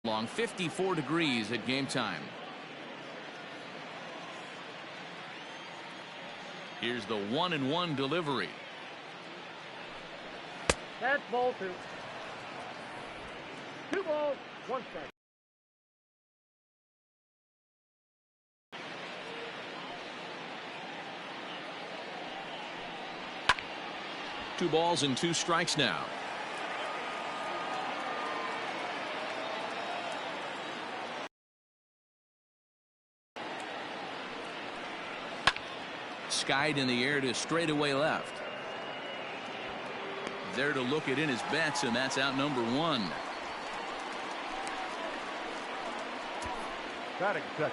Long 54 degrees at game time. Here's the 1-1 delivery. That's ball two. 2 balls, 1 strike. Two balls and 2 strikes now. Skied in the air to straightaway left. There to look it in his bets, and that's out number 1. Batting second.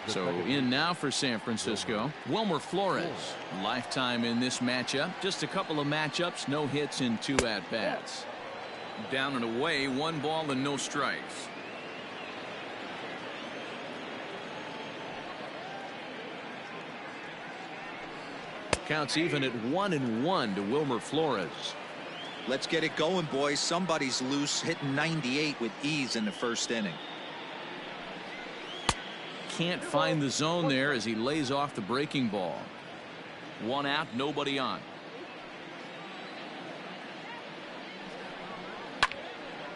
So in now for San Francisco, Wilmer Flores. Lifetime in this matchup. Just a couple of matchups, no hits in 2 at-bats. Down and away, 1 ball and no strikes. Counts even at 1-1 to Wilmer Flores. Let's get it going, boys. Somebody's loose, hitting 98 with ease in the first inning. Can't find the zone there as he lays off the breaking ball. 1 out, nobody on.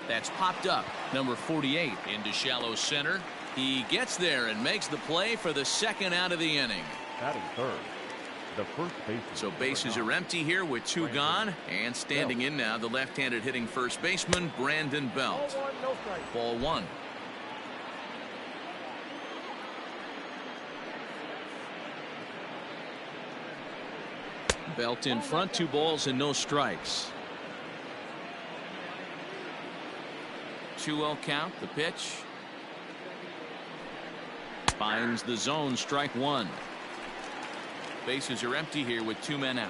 That's popped up. Number 48 into shallow center. He gets there and makes the play for the 2nd out of the inning. Batting third. The first base. So bases are empty here with 2 gone, and standing in now the left-handed hitting first baseman Brandon Belt. Ball 1. Belt in front, 2 balls and no strikes. 2-0 count. The pitch finds the zone. Strike 1. Bases are empty here with 2 men out.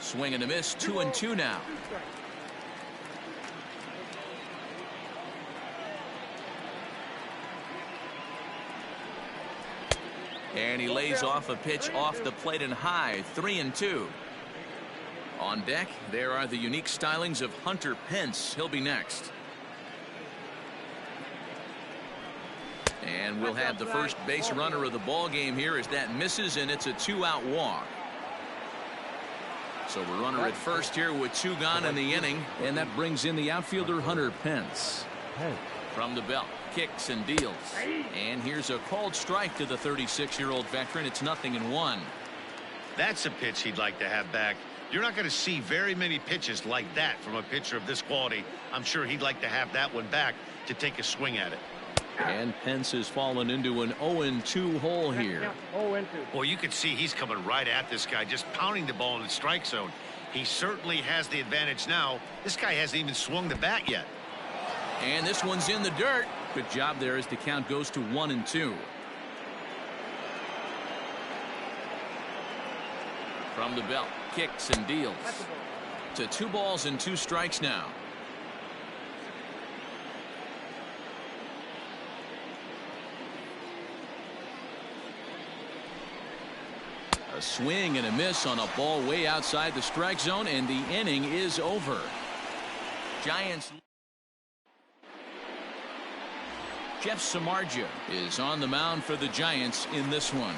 Swing and a miss. 2-2 now. And he lays off a pitch off the plate and high. 3-2. On deck, there are the unique stylings of Hunter Pence. He'll be next. And we'll have the first base runner of the ball game here as that misses, and it's a 2-out walk. So we're runner at first here with 2 gone in the inning, and that brings in the outfielder Hunter Pence. From the belt, kicks and deals. And here's a called strike to the 36-year-old veteran. It's 0-1. That's a pitch he'd like to have back. You're not going to see very many pitches like that from a pitcher of this quality. I'm sure he'd like to have that one back to take a swing at it. And Pence has fallen into an 0-2 hole here. 0-2. Well, you can see he's coming right at this guy, just pounding the ball in the strike zone. He certainly has the advantage now. This guy hasn't even swung the bat yet. And this one's in the dirt. Good job there as the count goes to 1-2. From the belt, kicks and deals. To 2 balls and 2 strikes now. A swing and a miss on a ball way outside the strike zone, and the inning is over. Giants. Jeff Samardzija is on the mound for the Giants in this one.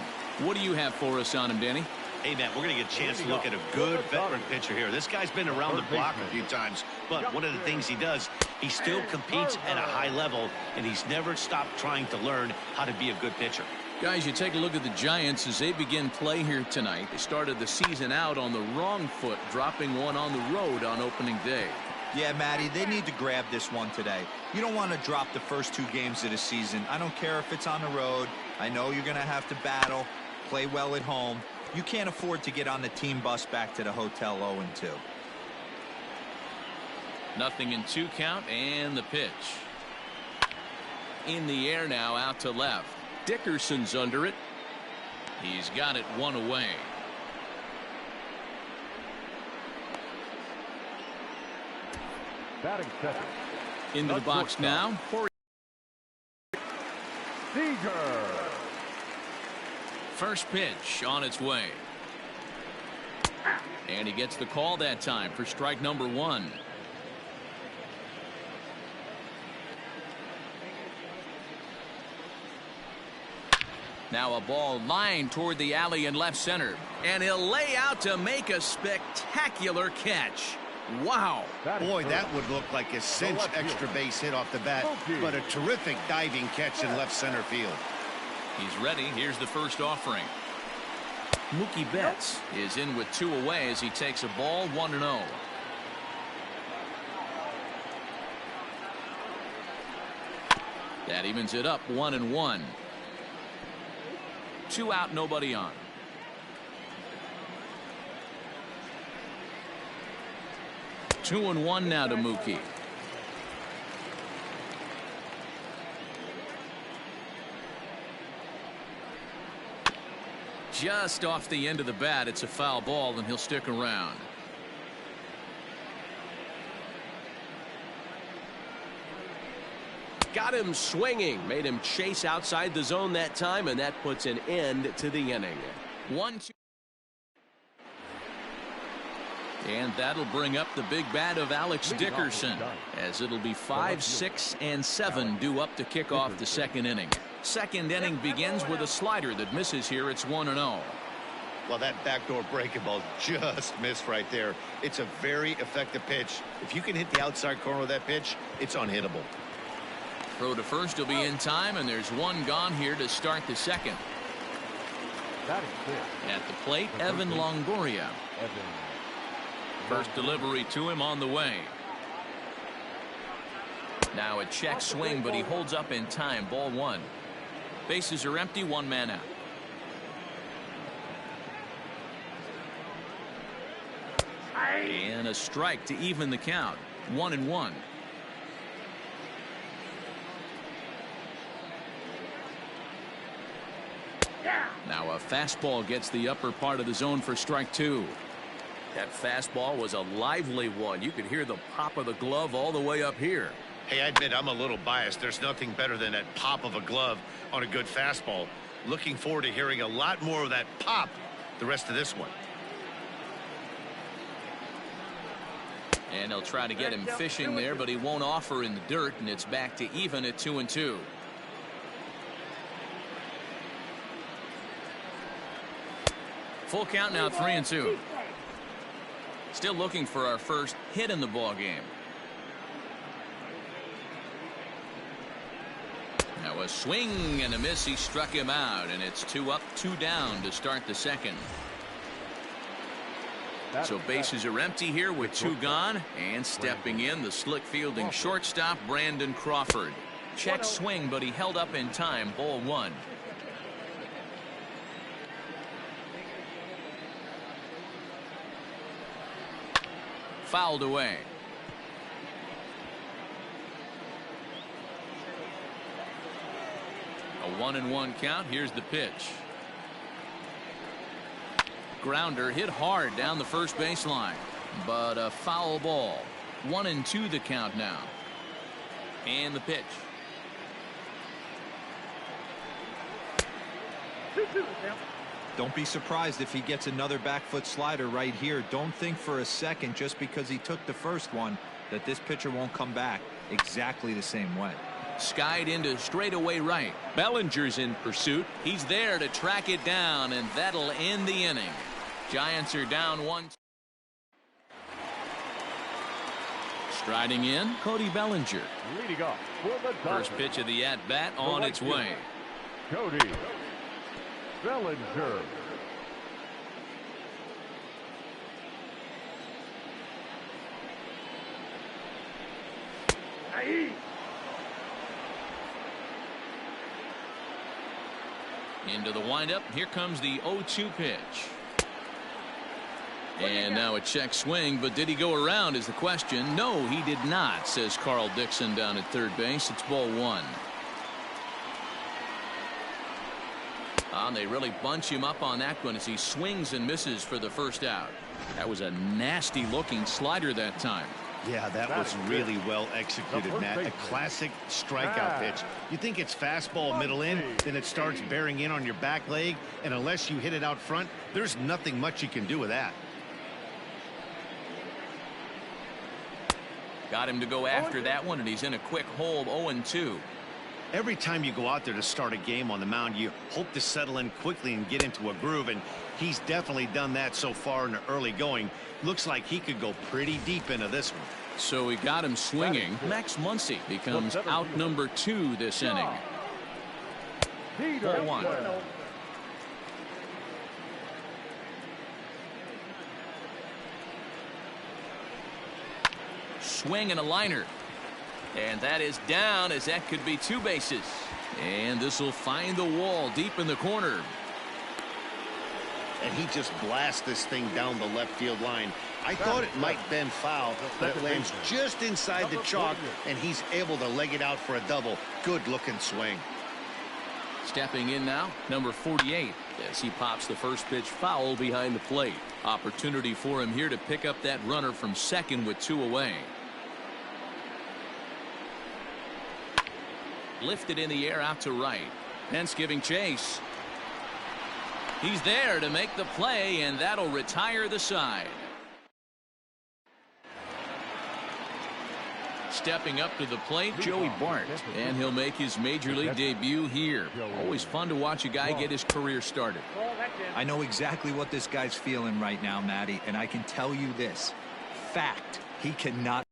What do you have for us on him, Danny? Hey, man, we're going to get a chance to look at a good veteran pitcher here. This guy's been around the block a few times, but one of the things he does, he still competes at a high level, and he's never stopped trying to learn how to be a good pitcher. Guys, you take a look at the Giants as they begin play here tonight. They started the season out on the wrong foot, dropping one on the road on opening day. Yeah, Matty, they need to grab this one today. You don't want to drop the first 2 games of the season. I don't care if it's on the road. I know you're going to have to battle, play well at home. You can't afford to get on the team bus back to the hotel 0-2. 0-2 count, and the pitch. In the air now, out to left. Dickerson's under it. He's got it 1 away. Batting second. Into the box now. Seager. First pitch on its way. And he gets the call that time for strike number 1. Now a ball lined toward the alley in left center. And he'll lay out to make a spectacular catch. Wow. Boy, that would look like a cinch extra base hit off the bat, but a terrific diving catch in left center field. He's ready. Here's the first offering. Mookie Betts is in with 2 away as he takes a ball 1-0. That evens it up 1-1. 2 out, nobody on. Two and 1 now to Mookie. Just off the end of the bat. It's a foul ball, and he'll stick around. Got him swinging, made him chase outside the zone that time, and that puts an end to the inning. 1-2. And that'll bring up the big bat of Alex Dickerson, as it'll be 5, 6, and 7 due up to kick off the second inning. Second inning begins with a slider that misses here. It's 1-0. Well, that backdoor breaking ball just missed right there. It's a very effective pitch. If you can hit the outside corner of that pitch, it's unhittable. Throw to first will be in time, and there's 1 gone here to start the second. At the plate, Evan Longoria. First delivery to him on the way. Now a check swing, but he holds up in time. Ball 1. Bases are empty. 1 man out. And a strike to even the count. 1-1. Now a fastball gets the upper part of the zone for strike 2. That fastball was a lively one. You could hear the pop of the glove all the way up here. Hey, I admit I'm a little biased. There's nothing better than that pop of a glove on a good fastball. Looking forward to hearing a lot more of that pop the rest of this one. And they'll try to get him fishing there, but he won't offer in the dirt, and it's back to even at 2-2. Full count now, 3-2. Still looking for our first hit in the ball game. Now a swing and a miss. He struck him out, and it's 2 up, 2 down to start the second. So bases are empty here with 2 gone, and stepping in, the slick fielding shortstop Brandon Crawford. Check swing, but he held up in time. Ball 1. Fouled away. A 1-1 count. Here's the pitch. Grounder hit hard down the first baseline, but a foul ball. 1-2 the count now. And the pitch. Don't be surprised if he gets another back foot slider right here. Don't think for a second, just because he took the first one, that this pitcher won't come back exactly the same way. Skied into straightaway right. Bellinger's in pursuit. He's there to track it down, and that'll end the inning. Giants are down 1. Striding in, Cody Bellinger. Leading off for the First pitch of the at-bat on its way. Cody Bellinger. Into the windup. Here comes the 0-2 pitch. And now a check swing, but did he go around is the question. No, he did not, says Carl Dixon down at third base. It's ball 1. And they really bunch him up on that one as he swings and misses for the first out. That was a nasty looking slider that time. Yeah, that was really well executed, Matt. A classic strikeout pitch. You think it's fastball middle in, then it starts bearing in on your back leg, and unless you hit it out front, there's nothing much you can do with that. Got him to go after that one, and he's in a quick hole, 0-2. Every time you go out there to start a game on the mound, you hope to settle in quickly and get into a groove, and he's definitely done that so far in the early going. Looks like he could go pretty deep into this one. So we got him swinging. Max Muncy becomes out number 2 this inning. 4-1. Swing and a liner. And that is down, as that could be 2 bases. And this will find the wall deep in the corner. And he just blasts this thing down the left field line. I thought it might bend foul, but it lands just inside the chalk, and he's able to leg it out for a double. Good looking swing. Stepping in now, number 48, as he pops the first pitch foul behind the plate. Opportunity for him here to pick up that runner from second with 2 away. Lifted in the air out to right. Pence giving chase. He's there to make the play, and that'll retire the side. Stepping up to the plate, Joey Bart, and he'll make his major league debut here. Always fun to watch a guy get his career started. I know exactly what this guy's feeling right now, Matty, and I can tell you this. Fact, he cannot.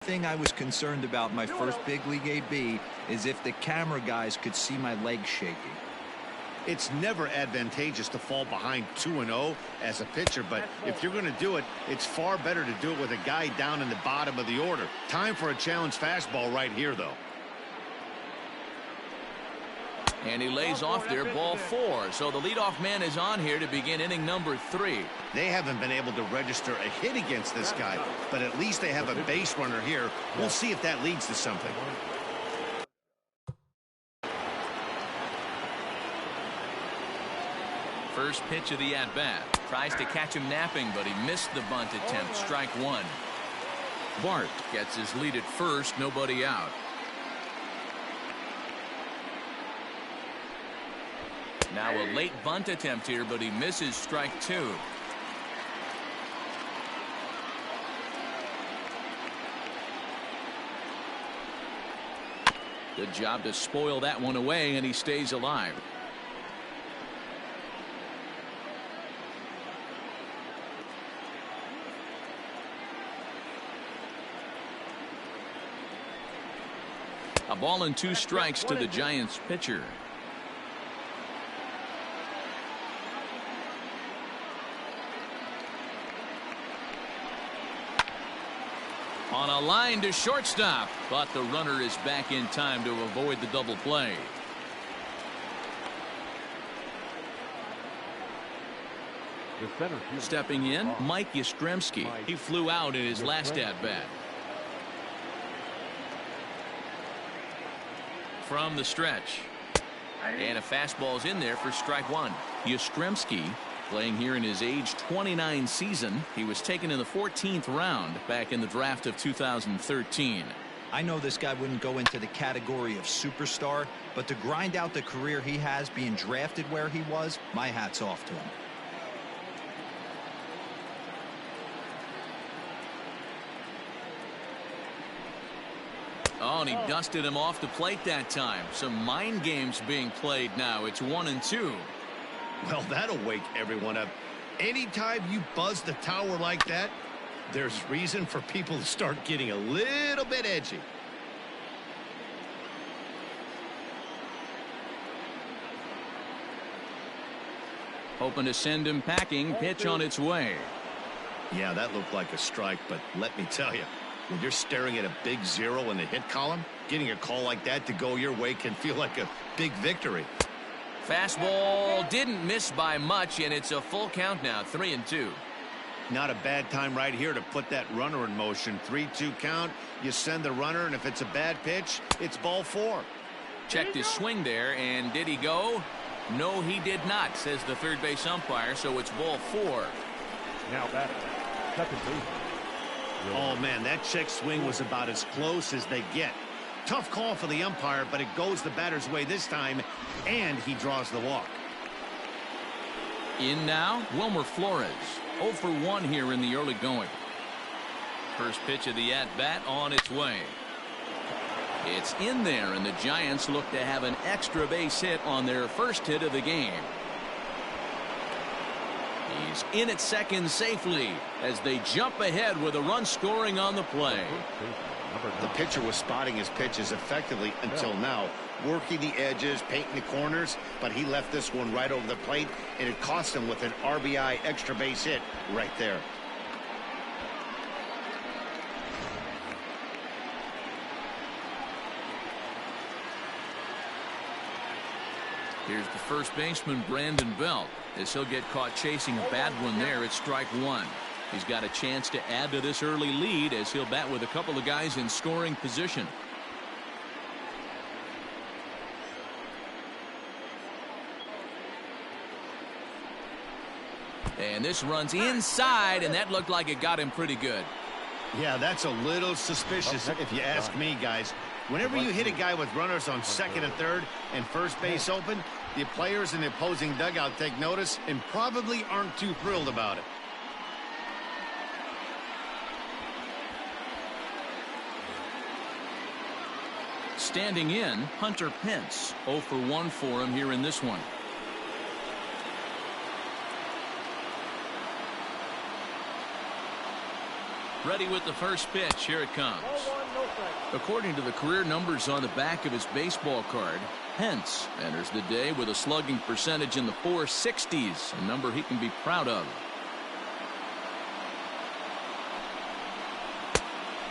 The thing I was concerned about my first big league AB is if the camera guys could see my legs shaking. It's never advantageous to fall behind 2-0 as a pitcher, but if you're going to do it, it's far better to do it with a guy down in the bottom of the order. Time for a challenge fastball right here, though. And he lays off there, ball 4. So the leadoff man is on here to begin inning number 3. They haven't been able to register a hit against this guy, but at least they have a base runner here. We'll see if that leads to something. First pitch of the at-bat. Tries to catch him napping, but he missed the bunt attempt. Strike 1. Bart gets his lead at first, nobody out. Now a late bunt attempt here, but he misses. Strike 2. Good job to spoil that one away, and he stays alive. A ball and 2 strikes to the Giants pitcher. On a line to shortstop, but the runner is back in time to avoid the double play. Stepping in, Mike Yastrzemski. He flew out in his last at-bat. From the stretch. And a fastball's in there for strike 1. Yastrzemski playing here in his age 29 season. He was taken in the 14th round back in the draft of 2013. I know this guy wouldn't go into the category of superstar, but to grind out the career he has being drafted where he was, my hat's off to him. Oh, and he dusted him off the plate that time. Some mind games being played now. It's 1-2. Well, that'll wake everyone up. Anytime you buzz the tower like that, there's reason for people to start getting a little bit edgy. Hoping to send him packing. Pitch on its way. Yeah, that looked like a strike, but let me tell you, when you're staring at a big 0 in the hit column, getting a call like that to go your way can feel like a big victory. Fastball didn't miss by much, and it's a full count now, 3-2. Not a bad time right here to put that runner in motion. 3-2 count. You send the runner, and if it's a bad pitch, it's ball 4. Checked his swing there, and did he go? No, he did not, says the third base umpire, so it's ball 4. Now batter, second base. Oh, man, that check swing was about as close as they get. Tough call for the umpire, but it goes the batter's way this time, and he draws the walk. In now, Wilmer Flores. 0 for 1 here in the early going. First pitch of the at-bat on its way. It's in there, and the Giants look to have an extra base hit on their first hit of the game. He's in at second safely as they jump ahead with a run scoring on the play. The pitcher was spotting his pitches effectively until now, working the edges, painting the corners, but he left this one right over the plate, and it cost him with an RBI extra base hit right there. Here's the first baseman, Brandon Belt, as he'll get caught chasing a bad one there at strike one. He's got a chance to add to this early lead as he'll bat with a couple of guys in scoring position. And this runs inside, and that looked like it got him pretty good. Yeah, that's a little suspicious if you ask me, guys. Whenever you hit a guy with runners on second and third and first base open, the players in the opposing dugout take notice and probably aren't too thrilled about it. Standing in, Hunter Pence. 0 for 1 for him here in this one. Ready with the first pitch. Here it comes. According to the career numbers on the back of his baseball card, Pence enters the day with a slugging percentage in the 460s, a number he can be proud of.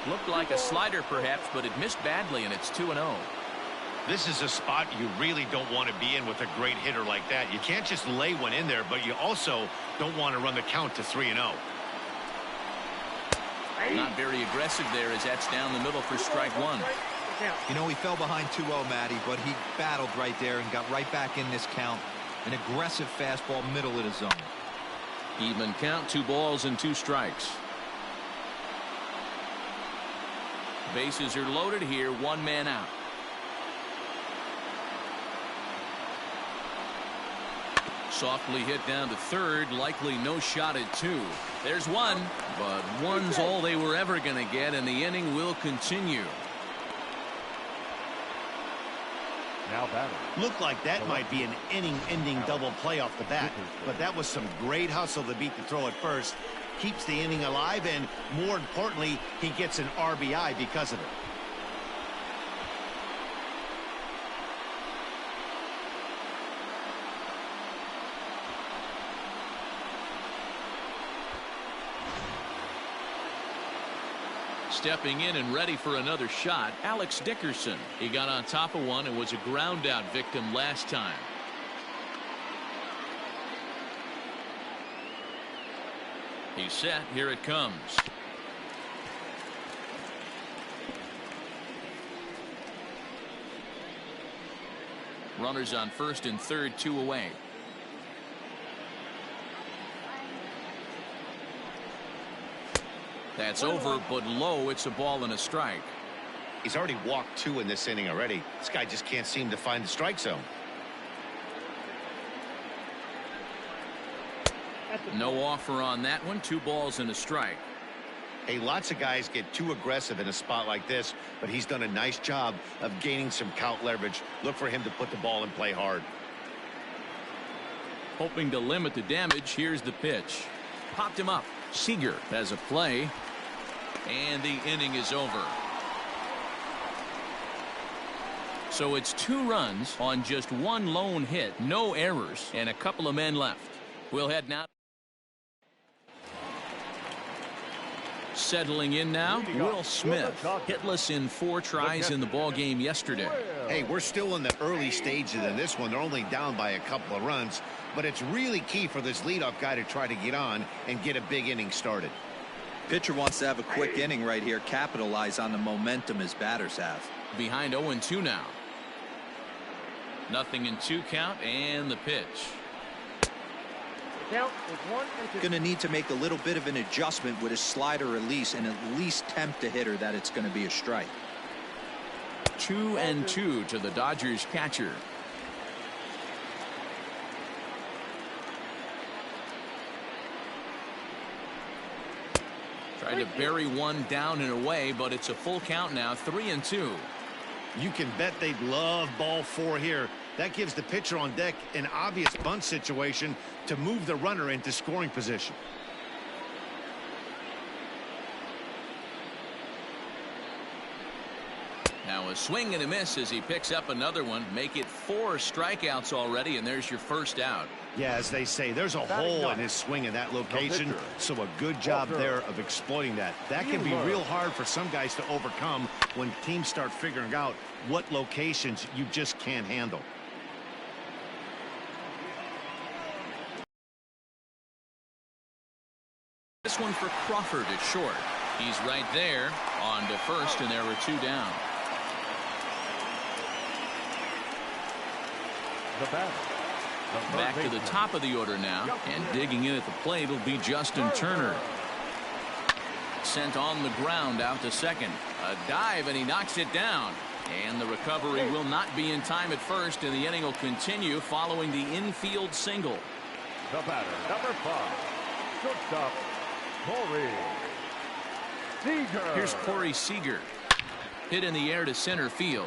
Looked like a slider perhaps, but it missed badly, and it's 2-0. This is a spot you really don't want to be in with a great hitter like that. You can't just lay one in there, but you also don't want to run the count to 3-0. Not very aggressive there as that's down the middle for strike one. You know, he fell behind 2-0, Matty, but he battled right there and got right back in this count. An aggressive fastball middle of the zone. Even count, 2 balls and 2 strikes. Bases are loaded here, 1 man out. Softly hit down to third, likely no shot at 2. There's one, but one's all they were ever going to get, and the inning will continue. Now batting. Looked like that might be an inning-ending double play off the bat, but that was some great hustle to beat the throw at first. Keeps the inning alive, and more importantly, he gets an RBI because of it. Stepping in and ready for another shot, Alex Dickerson. He got on top of one and was a ground out victim last time. He's set. Here it comes. Runners on first and third, 2 away. That's over, but low. It's a ball and a strike. He's already walked 2 in this inning already. This guy just can't seem to find the strike zone. No offer on that one. 2 balls and a strike. Hey, lots of guys get too aggressive in a spot like this, but he's done a nice job of gaining some count leverage. Look for him to put the ball and play hard. Hoping to limit the damage. Here's the pitch. Popped him up. Seager has a play, and the inning is over. So it's 2 runs on just 1 lone hit, no errors, and a couple of men left. We'll head now. Settling in now, Will Smith, hitless in 4 tries in the ball game yesterday. Hey, we're still in the early stages of this one. They're only down by a couple of runs, but it's really key for this leadoff guy to try to get on and get a big inning started. Pitcher wants to have a quick inning right here, capitalize on the momentum his batters have. Behind 0-2 now. 0-2 count, and the pitch. Going to need to make a little bit of an adjustment with his slider release and at least tempt the hitter that it's going to be a strike. 2-2 to the Dodgers catcher. Tried Tried to bury one down and away, but it's a full count now, 3-2. You can bet they'd love ball 4 here. That gives the pitcher on deck an obvious bunt situation to move the runner into scoring position. Now a swing and a miss as he picks up another one. Make it 4 strikeouts already, and there's your first out. Yeah, as they say, there's a hole in his swing in that location, so a good job there of exploiting that. That can be real hard for some guys to overcome when teams start figuring out what locations you just can't handle. This one for Crawford at short. He's right there on to first, and there were 2 down. The batter. Back to the top of the order now, and digging in at the plate will be Justin Turner. Sent on the ground out to second. A dive, and he knocks it down. And the recovery will not be in time at first, and the inning will continue following the infield single. The batter, number 5, shortstop, Corey Seager. Here's Corey Seager. Hit in the air to center field.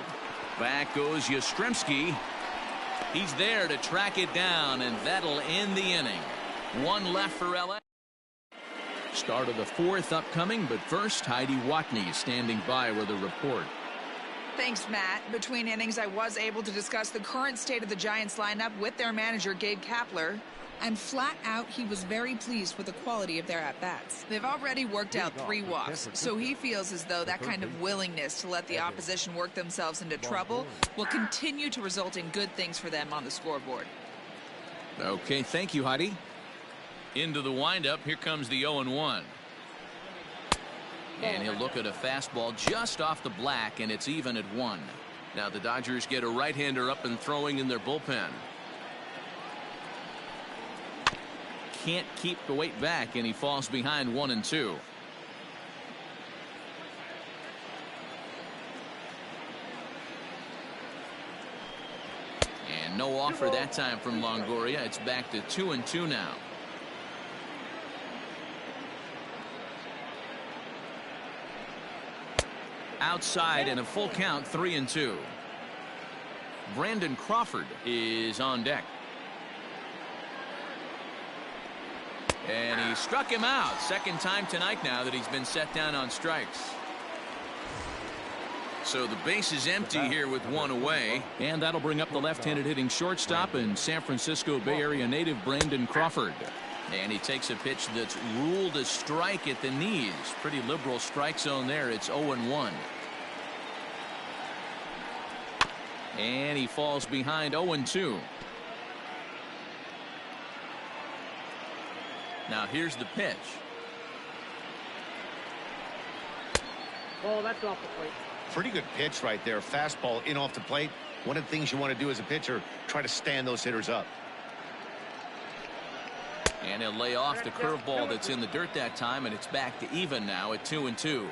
Back goes Yastrzemski. He's there to track it down, and that'll end the inning. 1 left for LA. Start of the 4th upcoming, but first, Heidi Watney standing by with a report. Thanks, Matt. Between innings, I was able to discuss the current state of the Giants lineup with their manager, Gabe Kapler. And flat out, he was very pleased with the quality of their at-bats. They've already worked out 3 walks, so he feels as though that kind of willingness to let the opposition work themselves into trouble will continue to result in good things for them on the scoreboard. Okay, thank you, Heidi. Into the windup, here comes the 0-1. And he'll look at a fastball just off the black, and it's even at 1. Now the Dodgers get a right-hander up and throwing in their bullpen. Can't keep the weight back, and he falls behind 1-2. And no offer that time from Longoria. It's back to 2-2 now. Outside and a full count, 3-2. Brandon Crawford is on deck. And he struck him out. Second time tonight now that he's been set down on strikes. So the base is empty here with 1 away. And that'll bring up the left-handed hitting shortstop and San Francisco Bay Area native Brandon Crawford. And he takes a pitch that's ruled a strike at the knees. Pretty liberal strike zone there. It's 0-1. And he falls behind 0-2. Now here's the pitch. Oh, that's off the plate. Pretty good pitch right there. Fastball in off the plate. One of the things you want to do as a pitcher, try to stand those hitters up. And he'll lay off the curveball that's in the dirt that time, and it's back to even now at 2-2.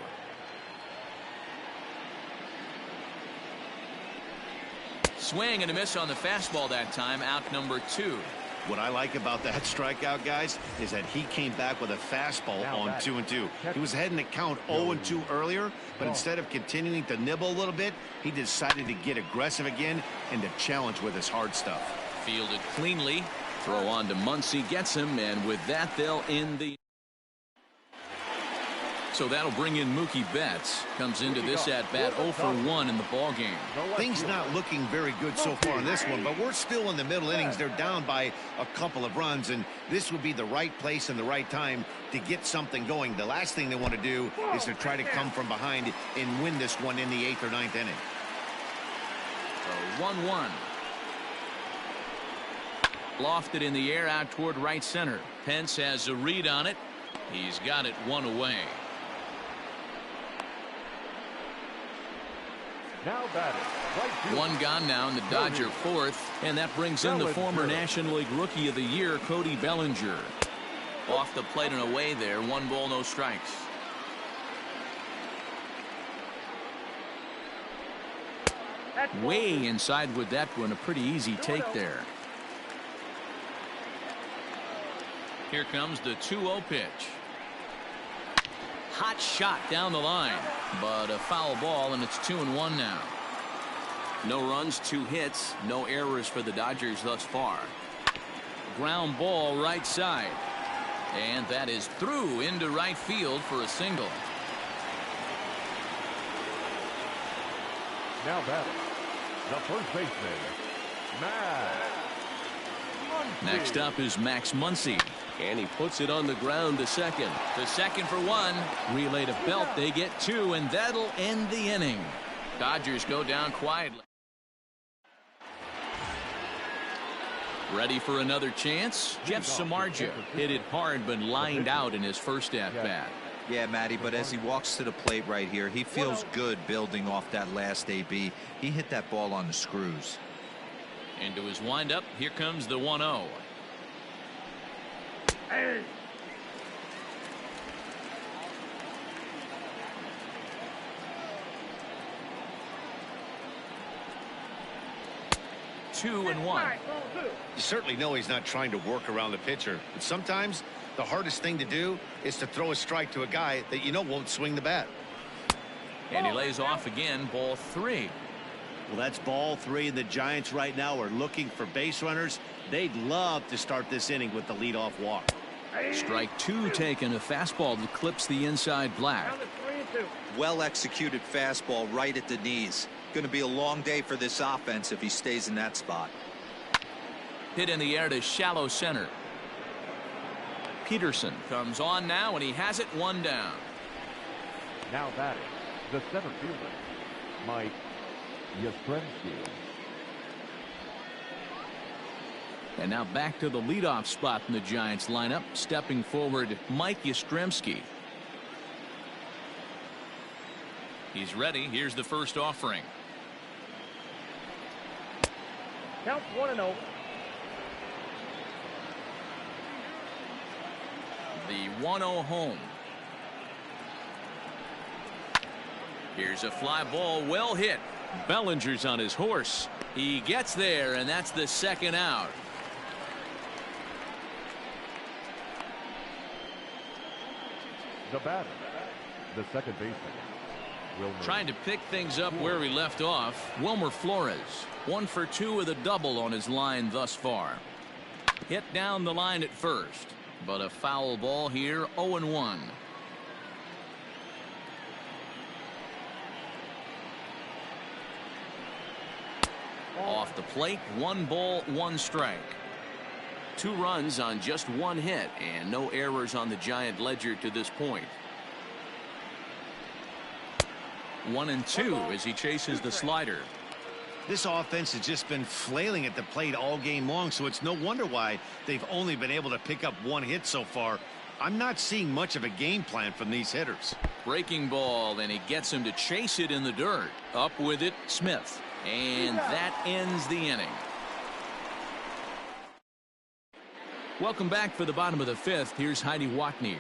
Swing and a miss on the fastball that time, out number 2. What I like about that strikeout, guys, is that he came back with a fastball on 2-2. He was ahead in the count 0-2 earlier, but instead of continuing to nibble a little bit, he decided to get aggressive again and to challenge with his hard stuff. Fielded cleanly. Throw on to Muncy, gets him, and with that, they'll end the. So that'll bring in Mookie Betts. Comes into this at-bat 0 for 1 in the ballgame. Things not looking very good so far in this one, but we're still in the middle innings. They're down by a couple of runs, and this would be the right place and the right time to get something going. The last thing they want to do is to try to come from behind and win this one in the 8th or 9th inning. So 1-1. Lofted in the air out toward right center. Pence has a read on it. He's got it 1 away. Now batting, right field. 1 gone now in the Dodger 4th, and that brings in the former National League Rookie of the Year, Cody Bellinger. Off the plate and away there, 1 ball, no strikes. Way inside with that one, a pretty easy take there. Here comes the 2-0 pitch. hot shot down the line, but a foul ball, and it's 2-1 now. No runs, 2 hits, no errors for the Dodgers thus far. Ground ball right side, and that is through into right field for a single. Now batting, the first baseman, Max Muncy. Next up is Max Muncy. And he puts it on the ground to second. To second for 1. Relay to Belt. They get 2, and that'll end the inning. Dodgers go down quietly. Ready for another chance? Jeff Samardzija hit it hard but lined out in his first at-bat. Yeah, Matty, but as he walks to the plate right here, he feels good building off that last AB. He hit that ball on the screws. Into his windup, here comes the 1-0. Hey. 2-1. You certainly know he's not trying to work around the pitcher, but sometimes the hardest thing to do is to throw a strike to a guy that you know won't swing the bat. And he lays off again, ball 3. Well, that's ball 3, and the Giants right now are looking for base runners. They'd love to start this inning with the leadoff walk. Strike 2 taken, a fastball that clips the inside black. Well executed fastball right at the knees. Going to be a long day for this offense if he stays in that spot. Hit in the air to shallow center. Peterson comes on now, and he has it 1 down. Now batting, the center fielder, Mike Yastrzemski. And now back to the leadoff spot in the Giants lineup. Stepping forward, Mike Yastrzemski. He's ready. Here's the first offering. Count 1-0. The 1-0 home. Here's a fly ball, well hit. Bellinger's on his horse. He gets there, and that's the second out. The batter, the second baseman, Wilmer. Trying to pick things up where we left off, Wilmer Flores. 1 for 2 with a double on his line thus far. Hit down the line at first, but a foul ball here, 0-1. Off the plate, 1 ball, 1 strike. 2 runs on just 1 hit, and no errors on the Giant ledger to this point. 1-2 as he chases the slider. This offense has just been flailing at the plate all game long, so it's no wonder why they've only been able to pick up 1 hit so far. I'm not seeing much of a game plan from these hitters. Breaking ball, and he gets him to chase it in the dirt. Up with it, Smith. And that ends the inning. Welcome back for the bottom of the 5th. Here's Heidi Watney.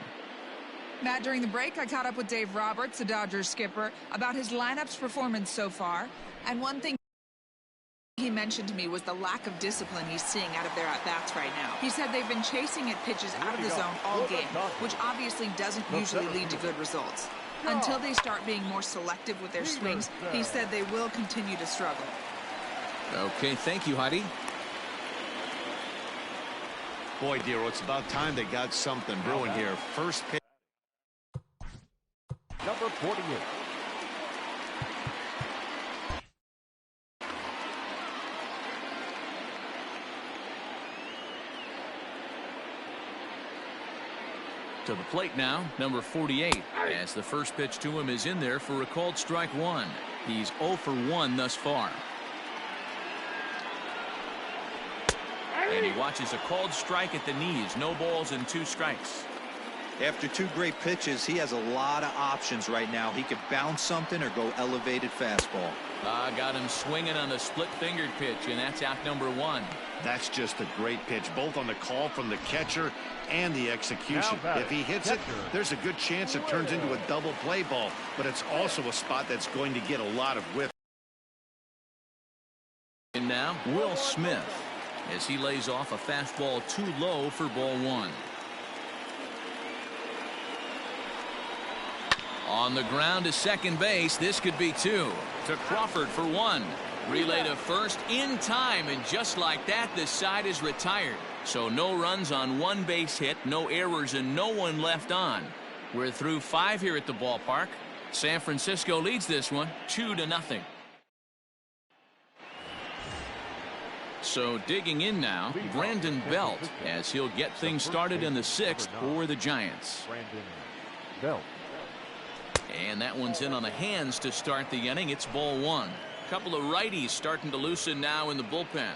Matt, during the break, I caught up with Dave Roberts, the Dodgers skipper, about his lineup's performance so far. And one thing he mentioned to me was the lack of discipline he's seeing out of their at-bats right now. He said they've been chasing at pitches out of the zone all game, which obviously doesn't usually lead to good results. Until they start being more selective with their swings, he said they will continue to struggle. Okay, thank you, Heidi. Boy, Dero, it's about time they got something brewing here. First pitch. Number 48. To the plate now, number 48, as the first pitch to him is in there for a called strike 1. He's 0 for 1 thus far. And he watches a called strike at the knees. No balls and 2 strikes. After 2 great pitches, he has a lot of options right now. He could bounce something or go elevated fastball. Got him swinging on the split-fingered pitch, and that's out number 1. That's just a great pitch, both on the call from the catcher and the execution. If he hits it, there's a good chance it turns into a double play ball, but it's also a spot that's going to get a lot of whiff. And now, Will Smith, as he lays off a fastball too low for ball 1. On the ground to second base. This could be 2. To Crawford for 1. Relay to first in time, and just like that, the side is retired. So no runs on 1 base hit, no errors, and no one left on. We're through 5 here at the ballpark. San Francisco leads this one 2-0. So digging in now, Brandon Belt, as he'll get things started in the 6th for the Giants. Brandon Belt. And that one's in on the hands to start the inning. It's ball 1. Couple of righties starting to loosen now in the bullpen.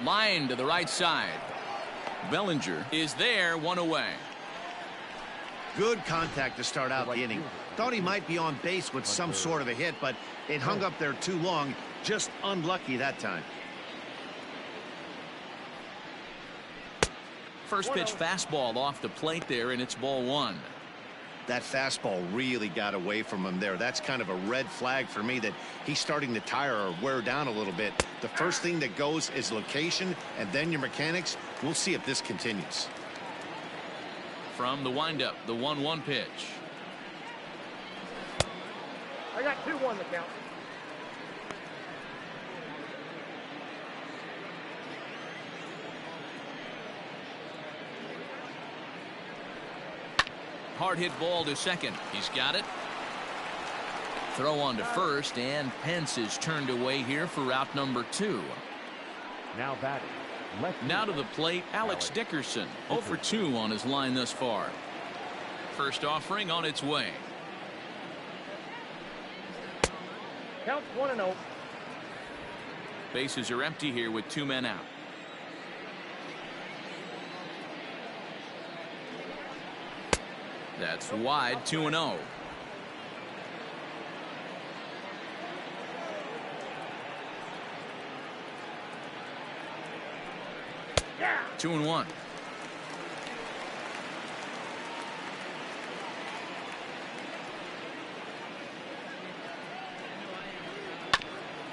Line to the right side. Bellinger is there, 1 away. Good contact to start out the inning. Thought he might be on base with some sort of a hit, but it hung up there too long. Just unlucky that time. First pitch fastball off the plate there, and it's ball 1. That fastball really got away from him there. That's kind of a red flag for me that he's starting to tire or wear down a little bit. The first thing that goes is location, and then your mechanics. We'll see if this continues. From the windup, the 1-1 pitch. I got 2-1 the count. Hard hit ball to second. He's got it. Throw on to first, and Pence is turned away here for out number 2. Now batting. Now to the plate, Alex Dickerson. 0 for 2 on his line thus far. First offering on its way. Count 1-0. Bases are empty here with 2 men out. That's wide, 2-0. Yeah. 2-1.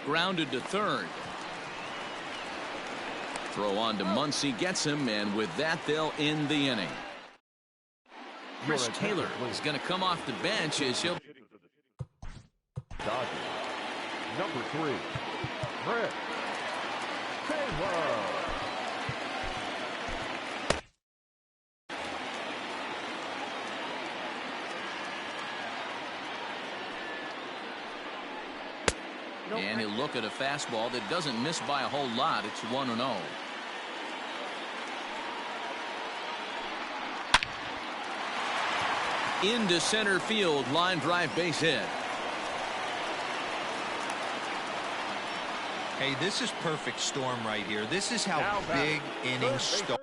Grounded to third. Throw on to Muncy, gets him, and with that they'll end the inning. Chris Taylor is going to come off the bench as he'll. Dodgers. Number 3. Chris Taylor. And he'll look at a fastball that doesn't miss by a whole lot. It's 1-0. Into center field, line drive, base hit. Hey, this is perfect storm right here. This is how big innings start.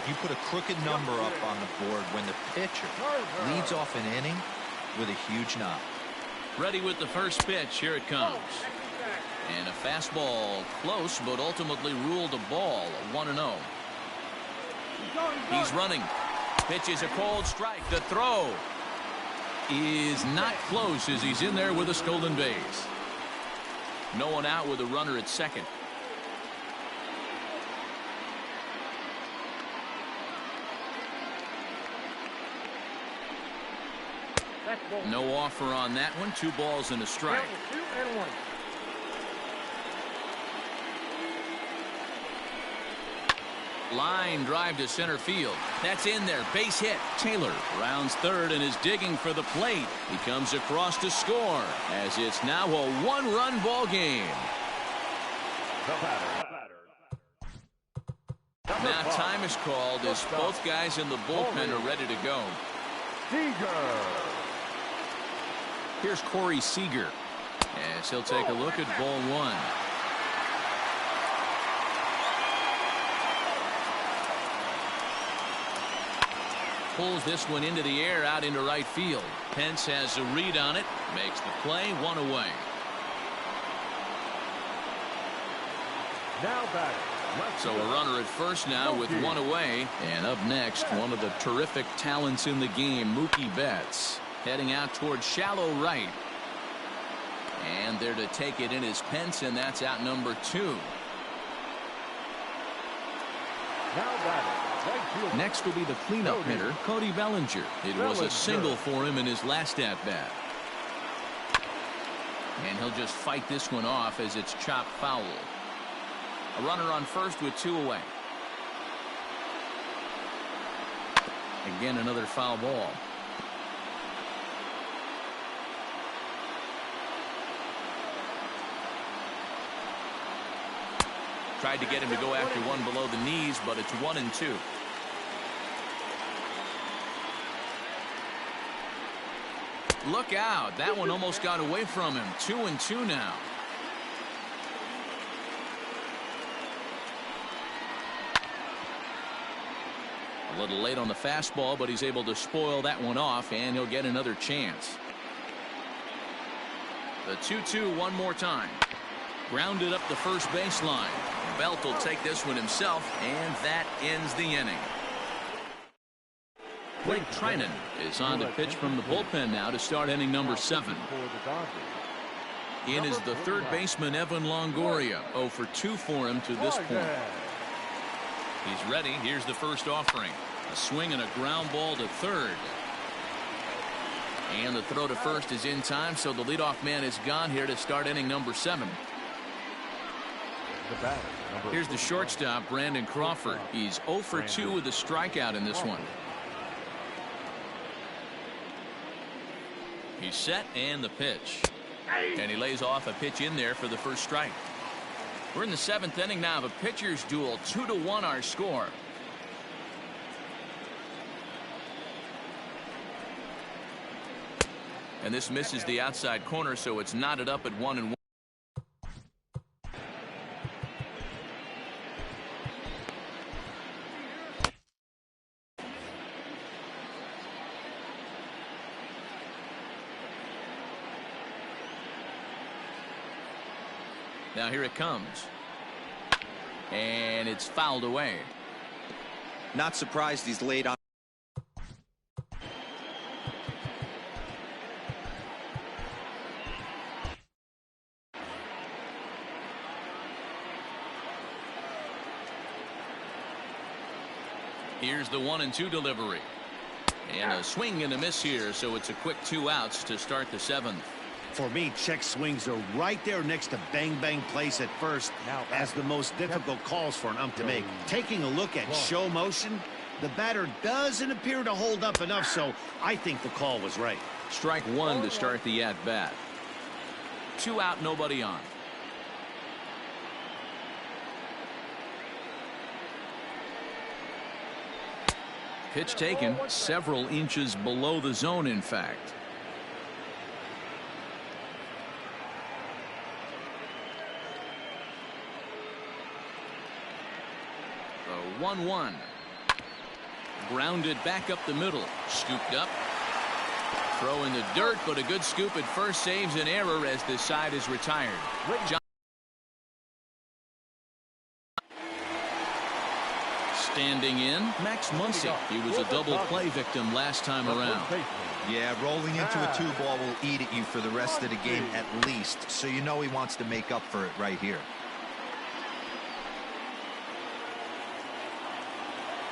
You put a crooked number up on the board when the pitcher leads off an inning with a huge knock. Ready with the first pitch. Here it comes. And a fastball close, but ultimately ruled a ball. 1-0. He's running. Pitches a cold strike. The throw. is not close as he's in there with a stolen base. No one out with a runner at second. No offer on that one. 2 balls and a strike. 2-1. Line drive to center field. That's in there. Base hit. Taylor rounds third and is digging for the plate. He comes across to score as it's now a 1-run ball game. Now time is called as both guys in the bullpen are ready to go. Here's Corey Seager as he'll take a look at ball 1. Pulls this one into the air out into right field. Pence has a read on it. Makes the play. 1 away. Now back. So a runner at first now with 1 away. And up next, one of the terrific talents in the game, Mookie Betts, heading out towards shallow right. And there to take it in is Pence, and that's out number 2. Now back. Next will be the cleanup hitter, Cody Bellinger. It was a single for him in his last at-bat. And he'll just fight this one off as it's chopped foul. A runner on first with 2 away. Again, another foul ball. Tried to get him to go after one below the knees, but it's 1-2. Look out. That one almost got away from him. 2-2 now. A little late on the fastball, but he's able to spoil that one off, and he'll get another chance. The 2-2 one more time. Grounded up the first baseline. Belt will take this one himself, and that ends the inning. Blake Trinan is on the pitch from the bullpen now to start inning number 7. In is the third baseman, Evan Longoria. 0 for 2 for him to this point. He's ready. Here's the first offering. A swing and a ground ball to third. And the throw to first is in time, so the leadoff man is gone here to start inning number 7. Here's the shortstop, Brandon Crawford. He's 0 for 2 with a strikeout in this one. He's set, and the pitch. And he lays off a pitch in there for the first strike. We're in the 7th inning now of a pitcher's duel. 2-1 our score. And this misses the outside corner, so it's knotted up at 1-1. Now here it comes. And it's fouled away. Not surprised he's late on. Here's the 1-2 delivery. And a swing and a miss here, so it's a quick 2 outs to start the 7th. For me, check swings are right there next to bang place at first as the most difficult calls for an ump to make. Taking a look at show motion, the batter doesn't appear to hold up enough, so I think the call was right. Strike 1 to start the at-bat. 2 out, nobody on. Pitch taken several inches below the zone, in fact. The 1-1. Grounded back up the middle. Scooped up. Throw in the dirt, but a good scoop at first saves an error as this side is retired. Standing in, Max Muncy. He was a double play victim last time around. Yeah, rolling into a 2-ball will eat at you for the rest of the game at least, so you know he wants to make up for it right here.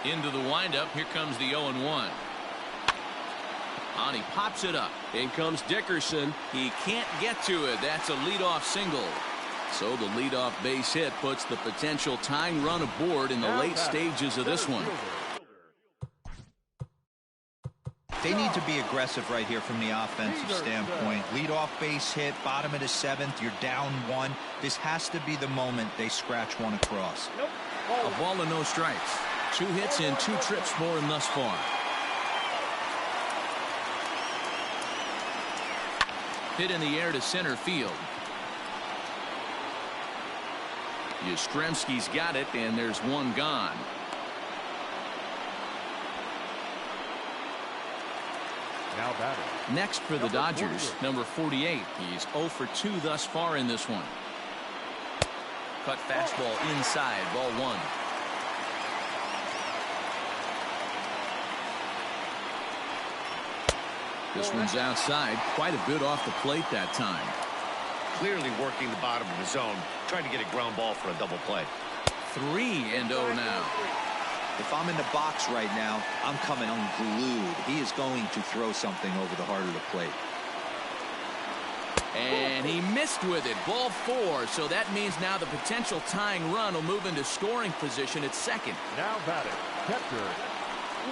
Into the windup, here comes the 0-1. And he pops it up. In comes Dickerson. He can't get to it. That's a leadoff single. So the leadoff base hit puts the potential tying run aboard in the late stages of this one. They need to be aggressive right here from the offensive standpoint. Leadoff base hit, bottom of the 7th, you're down 1. This has to be the moment they scratch one across. A ball and no strikes. 2 hits and 2 trips for him thus far. Hit in the air to center field. Yastrzemski's got it, and there's one gone. Now batting. Next for the Dodgers, number 48. He's 0 for 2 thus far in this one. Cut fastball inside, ball 1. This one's outside, quite a bit off the plate that time. Clearly working the bottom of the zone, trying to get a ground ball for a double play. 3-0 now. If I'm in the box right now, I'm coming unglued. He is going to throw something over the heart of the plate. And he missed with it. Ball 4. So that means now the potential tying run will move into scoring position at second. Now batting. Catcher.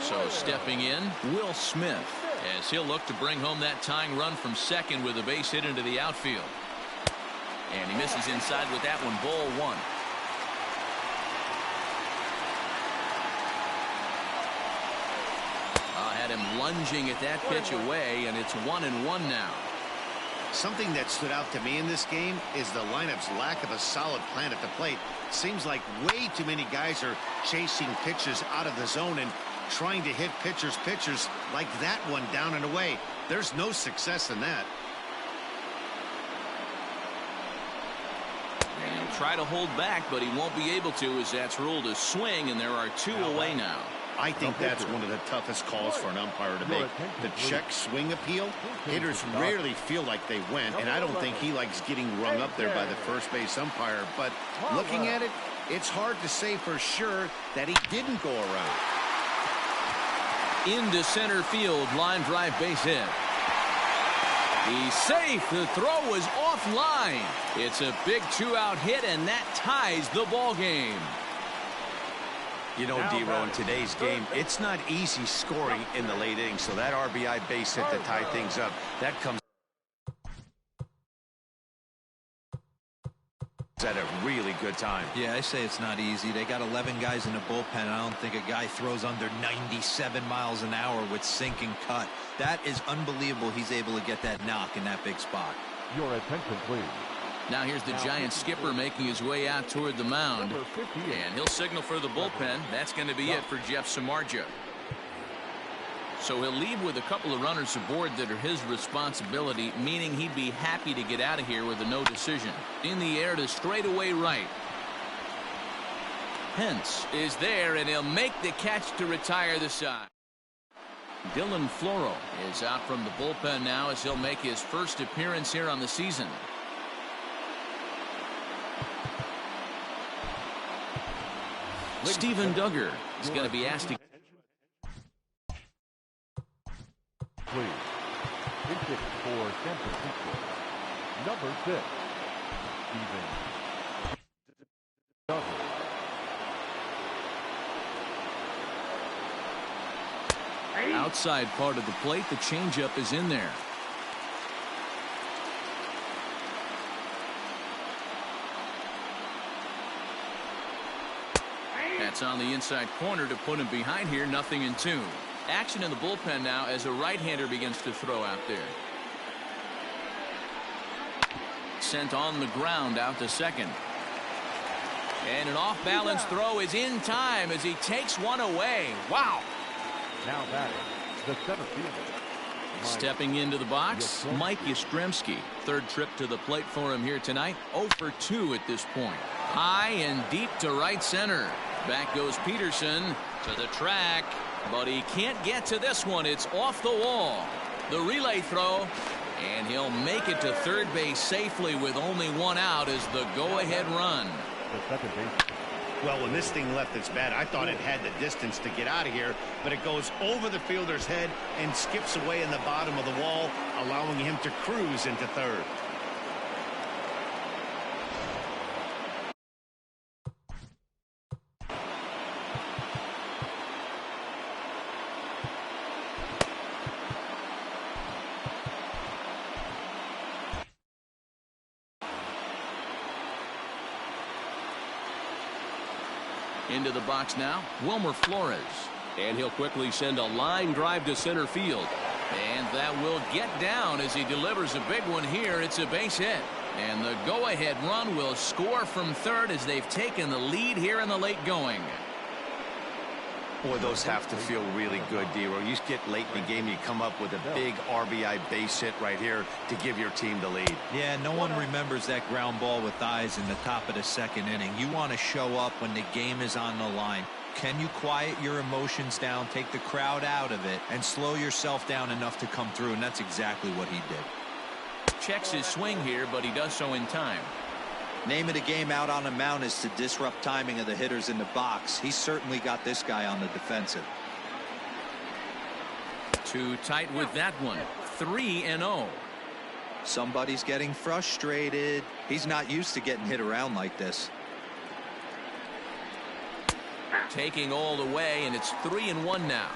So stepping in, Will Smith, as he'll look to bring home that tying run from second with a base hit into the outfield. And he misses inside with that one. Ball 1. Had him lunging at that pitch away, and it's 1-1 now. Something that stood out to me in this game is the lineup's lack of a solid plan at the plate. Seems like way too many guys are chasing pitches out of the zone and trying to hit pitchers like that one down and away. There's no success in that. And he'll try to hold back, but he won't be able to, as that's ruled a swing, and there are 2 away now. I think that's one of the toughest calls for an umpire to make. The check swing appeal, hitters rarely feel like they went, and I don't think he likes getting rung up there by the first base umpire. But looking at it, it's hard to say for sure that he didn't go around. Into center field, line drive base hit. He's safe. The throw was offline. It's a big 2-out hit, and that ties the ball game. You know, D-Row, in today's game, it's not easy scoring in the late innings, so that RBI base hit to tie things up, that comes at a really good time. Yeah, I say it's not easy. They got 11 guys in the bullpen. I don't think a guy throws under 97 miles an hour with sinking cut. That is unbelievable. He's able to get that knock in that big spot. Your attention, please. Now here's the Giants skipper making his way out toward the mound. And he'll signal for the bullpen. That's going to be it for Jeff Samardzija. So he'll leave with a couple of runners aboard that are his responsibility, meaning he'd be happy to get out of here with a no decision. In the air to straightaway right. Pence is there, and he'll make the catch to retire the side. Dylan Floro is out from the bullpen now as he'll make his first appearance here on the season. Steven Duggar is going to be asked to. Please. Hit for San Francisco. Number 6. Steven Duggar. Outside part of the plate, the changeup is in there. That's on the inside corner to put him behind here. 0-2. Action in the bullpen now as a right-hander begins to throw out there. Sent on the ground out to second. And an off-balance throw is in time as he takes one away. Wow. Now batting, the center fielder. Stepping into the box, Mike Yastrzemski. Third trip to the plate for him here tonight. 0 for 2 at this point. High and deep to right center. Back goes Peterson to the track, but he can't get to this one. It's off the wall. The relay throw, and he'll make it to third base safely with only one out as the go-ahead run. The second base. Well, when this thing left its bat, I thought it had the distance to get out of here, but it goes over the fielder's head and skips away in the bottom of the wall, allowing him to cruise into third. Into the box now, Wilmer Flores. And he'll quickly send a line drive to center field. And that will get down as he delivers a big one here. It's a base hit. And the go-ahead run will score from third as they've taken the lead here in the late going. Boy, those have to feel really good, D-Row. You get late in the game, you come up with a big RBI base hit right here to give your team the lead. Yeah, no one remembers that ground ball with eyes in the top of the second inning. You want to show up when the game is on the line. Can you quiet your emotions down, take the crowd out of it, and slow yourself down enough to come through? And that's exactly what he did. Checks his swing here, but he does so in time. Name of the game out on the mound is to disrupt timing of the hitters in the box. He's certainly got this guy on the defensive. Too tight with that one. 3-0. Somebody's getting frustrated. He's not used to getting hit around like this. Taking all the way, and it's 3-1 now.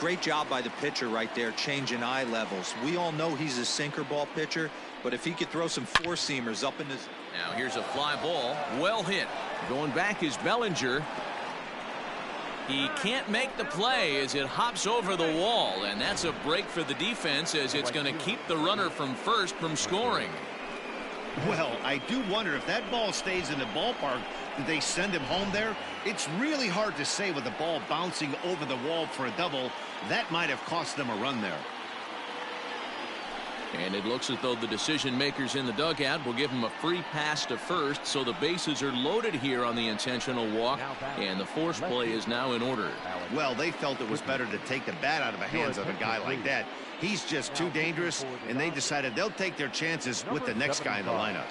Great job by the pitcher right there, changing eye levels. We all know he's a sinker ball pitcher, but if he could throw some four-seamers up in his... Now here's a fly ball. Well hit. Going back is Bellinger. He can't make the play as it hops over the wall, and that's a break for the defense as it's going to keep the runner from first from scoring. Well, I do wonder if that ball stays in the ballpark, did they send him home there? It's really hard to say with the ball bouncing over the wall for a double. That might have cost them a run there. And it looks as though the decision makers in the dugout will give him a free pass to first, so the bases are loaded here on the intentional walk, and the force play is now in order. Well, they felt it was better to take the bat out of the hands of a guy like that. He's just too dangerous, and they decided they'll take their chances with the next guy in the lineup.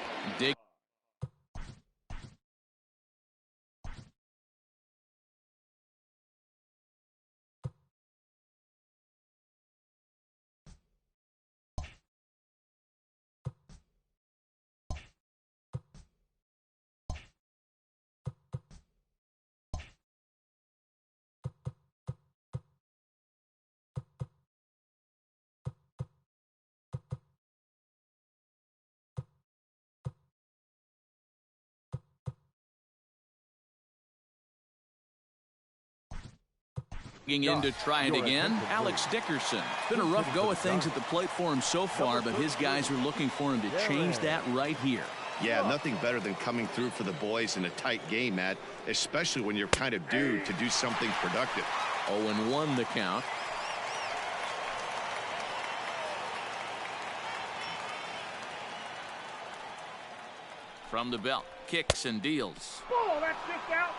In to try it again, Alex Dickerson. It's been a rough go of things at the plate for him so far, but his guys are looking for him to change that right here. Yeah, nothing better than coming through for the boys in a tight game, Matt, especially when you're kind of due to do something productive. 0-1 the count. From the belt, kicks and deals. Oh, that's kicked out.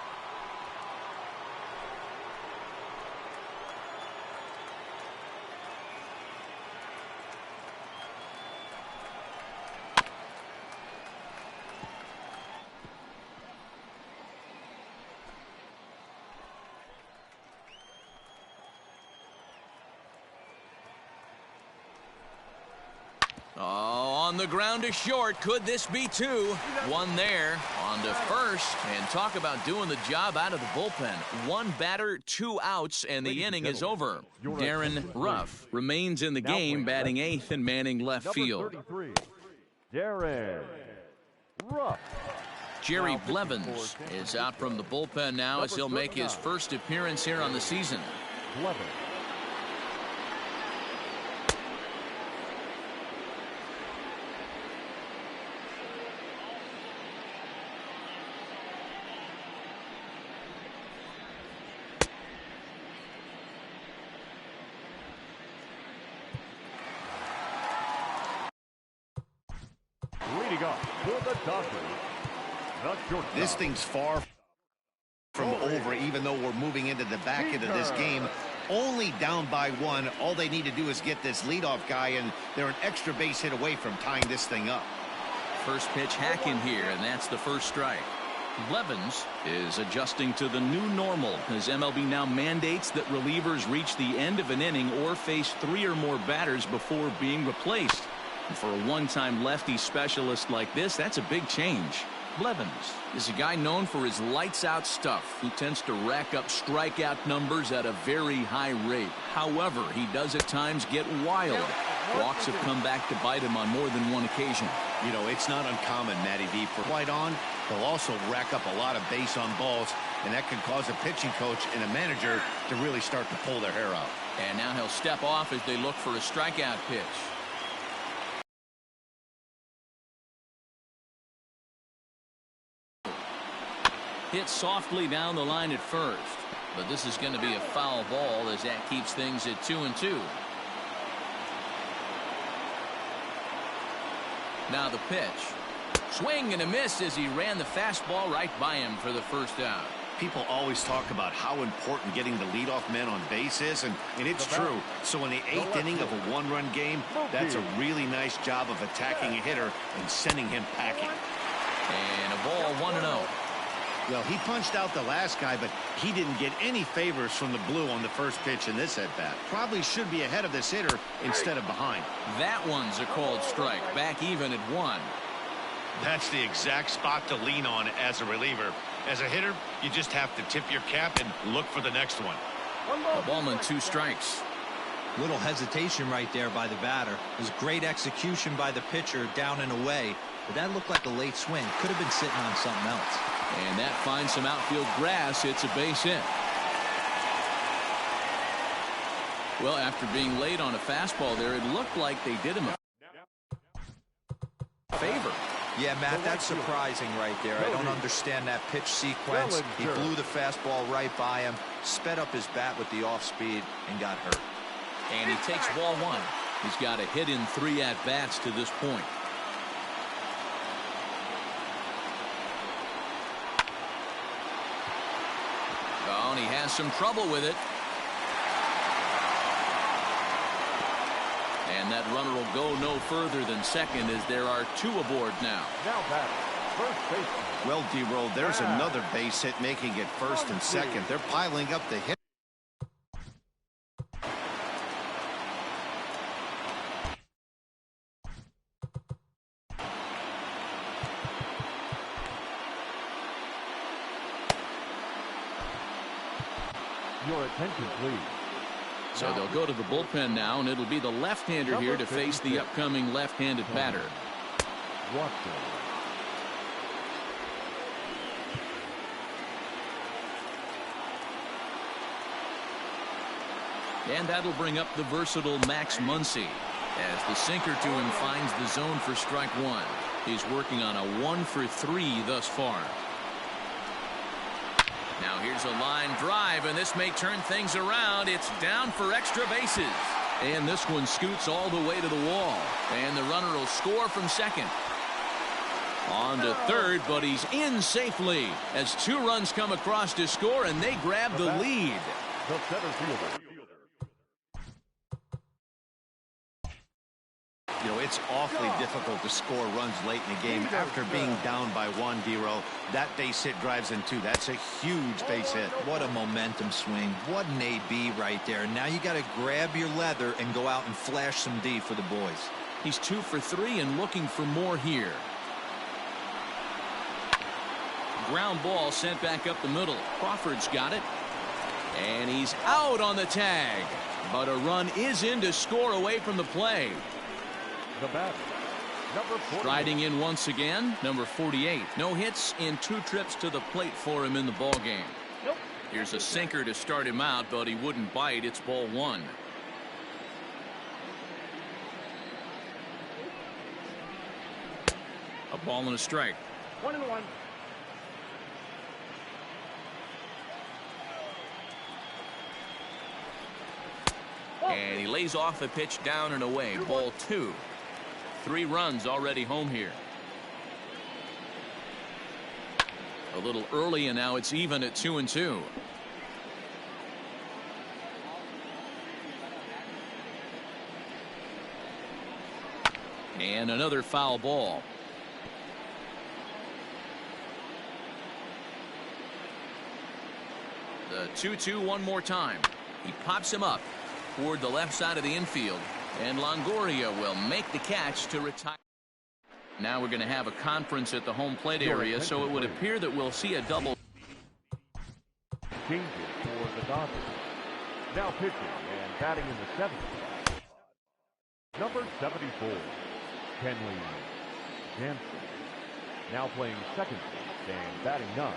On the ground to short. Could this be two? One there. On to first. And talk about doing the job out of the bullpen. One batter, 2 outs, and the inning is over. Darren Ruff remains in the game, batting 8th and manning left field. Darren Ruff. Jerry Blevins is out from the bullpen now as he'll make his first appearance here on the season. Blevins. Leading up for the Dodgers, the shortstop. This thing's far from over even though we're moving into the back end of this game. Only down by 1. All they need to do is get this leadoff guy, and they're an extra base hit away from tying this thing up. First pitch hacking here, and that's the first strike. Blevins is adjusting to the new normal as MLB now mandates that relievers reach the end of an inning or face 3 or more batters before being replaced. And for a one-time lefty specialist like this, that's a big change. Blevins is a guy known for his lights-out stuff who tends to rack up strikeout numbers at a very high rate. However, he does at times get wild. Walks have come back to bite him on more than one occasion. You know, it's not uncommon, Matty D, for quite on. He'll also rack up a lot of base on balls, and that can cause a pitching coach and a manager to really start to pull their hair out. And now he'll step off as they look for a strikeout pitch. Hit softly down the line at first, but this is going to be a foul ball as that keeps things at 2-2. Now the pitch. Swing and a miss as he ran the fastball right by him for the first out. People always talk about how important getting the leadoff man on base is, and it's true. So in the 8th inning of a 1-run game, that's a really nice job of attacking a hitter and sending him packing. And a ball 1-0. Well, he punched out the last guy, but he didn't get any favors from the blue on the first pitch in this at-bat. Probably should be ahead of this hitter instead of behind. That one's a called strike. Back even at 1. That's the exact spot to lean on as a reliever. As a hitter, you just have to tip your cap and look for the next one. A ball and 2 strikes. Little hesitation right there by the batter. It was great execution by the pitcher down and away, but that looked like a late swing. Could have been sitting on something else. And that finds some outfield grass. It's a base hit. Well, after being late on a fastball there, it looked like they did him a favor. Yeah, Matt, that's surprising right there. I don't understand that pitch sequence. He blew the fastball right by him, sped up his bat with the off speed, and got hurt. And he takes ball 1. He's got a hit in 3 at-bats to this point. Oh, and he has some trouble with it. And that runner will go no further than second as there are 2 aboard now. Now batter, first baseman. Well, D-Roll, there's another base hit making it first and second. They're piling up the hit. Your attention, please. So they'll go to the bullpen now, and it'll be the left-hander here to face the upcoming left-handed batter. Watson. And that'll bring up the versatile Max Muncy as the sinker to him finds the zone for strike 1. He's working on a 1 for 3 thus far. Now here's a line drive, and this may turn things around. It's down for extra bases. And this one scoots all the way to the wall. And the runner will score from second. On to third, but he's in safely as 2 runs come across to score, and they grab the lead. The center fielder. You know, it's awfully difficult to score runs late in the game after being down by 1, D-Roll. That base hit drives in 2. That's a huge base hit. What a momentum swing. What an AB right there. Now you got to grab your leather and go out and flash some D for the boys. He's 2 for 3 and looking for more here. Ground ball sent back up the middle. Crawford's got it. And he's out on the tag. But a run is in to score away from the play. The batter, number 48. Striding in once again, number 48. No hits in 2 trips to the plate for him in the ball game. Nope. Here's a sinker to start him out, but he wouldn't bite. It's ball 1. A ball and a strike. 1-1. And he lays off a pitch down and away. Ball 2. 3 runs already home here. A little early, and now it's even at 2-2. And another foul ball. The 2-2 one more time. He pops him up toward the left side of the infield, and Longoria will make the catch to retire. Now we're going to have a conference at the home plate area, so it would appear that we'll see a double. Changes for the Dodgers. Now pitching and batting in the seventh. Number 74, Kenley Jansen. Now playing second base and batting ninth.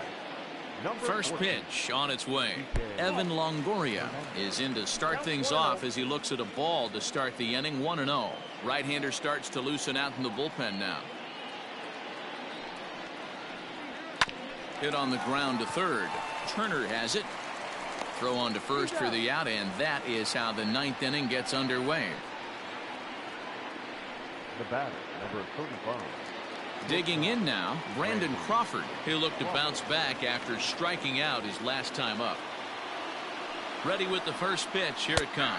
First 14. pitch on its way. Evan Longoria is in to start things off as he looks at a ball to start the inning. 1-0. Right-hander starts to loosen out in the bullpen now. Hit on the ground to third. Turner has it. Throw on to first for the out, and that is how the ninth inning gets underway. The batter, number 35. Digging in now, Brandon Crawford. He'll look to bounce back after striking out his last time up. Ready with the first pitch. Here it comes.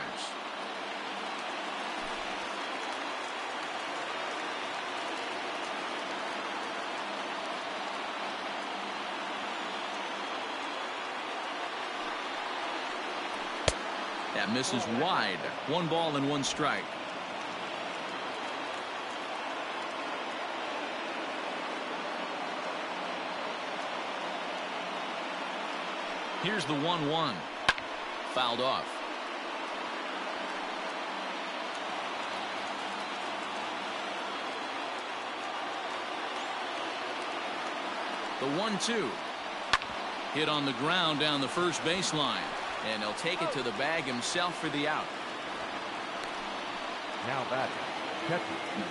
That misses wide. 1 ball and 1 strike. Here's the 1-1. Fouled off. The 1-2. Hit on the ground down the first baseline. And he'll take it to the bag himself for the out. Now batting.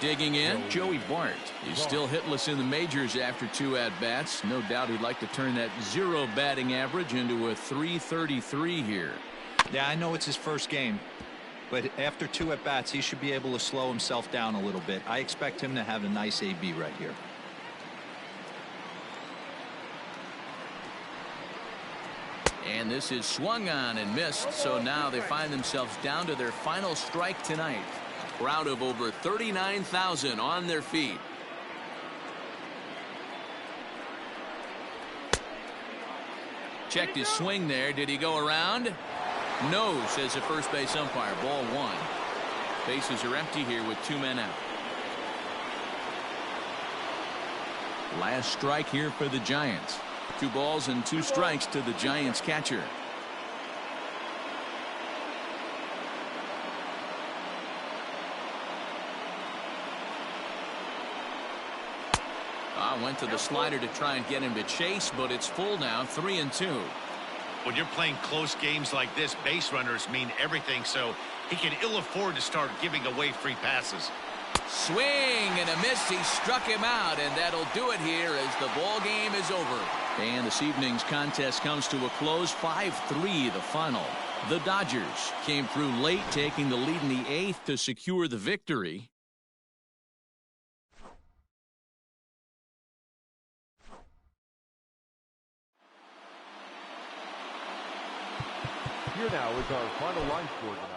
Digging in, Joey Bart. He's still hitless in the majors after 2 at-bats. No doubt he'd like to turn that 0 batting average into a .333 here. Yeah, I know it's his first game, but after 2 at-bats, he should be able to slow himself down a little bit. I expect him to have a nice AB right here. And this is swung on and missed, so now they find themselves down to their final strike tonight. Crowd of over 39,000 on their feet. Checked his swing there. Did he go around? No, says the first base umpire. Ball 1. Bases are empty here with 2 men out. Last strike here for the Giants. 2 balls and 2 strikes to the Giants catcher. Went to the slider to try and get him to chase, but it's full now. 3-2. When you're playing close games like this, base runners mean everything, so he can ill afford to start giving away free passes. Swing and a miss. He struck him out, and that'll do it here as the ball game is over. And this evening's contest comes to a close. 5-3 the final. The Dodgers came through late, taking the lead in the 8th to secure the victory. Here now is our final line score tonight.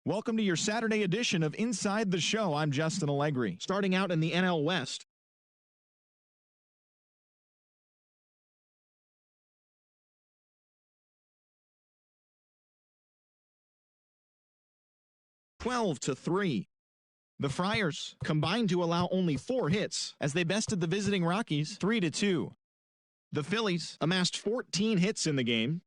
Welcome to your Saturday edition of Inside the Show. I'm Justin Allegri. Starting out in the NL West. (12-3). The Friars combined to allow only 4 hits as they bested the visiting Rockies 3-2. The Phillies amassed 14 hits in the game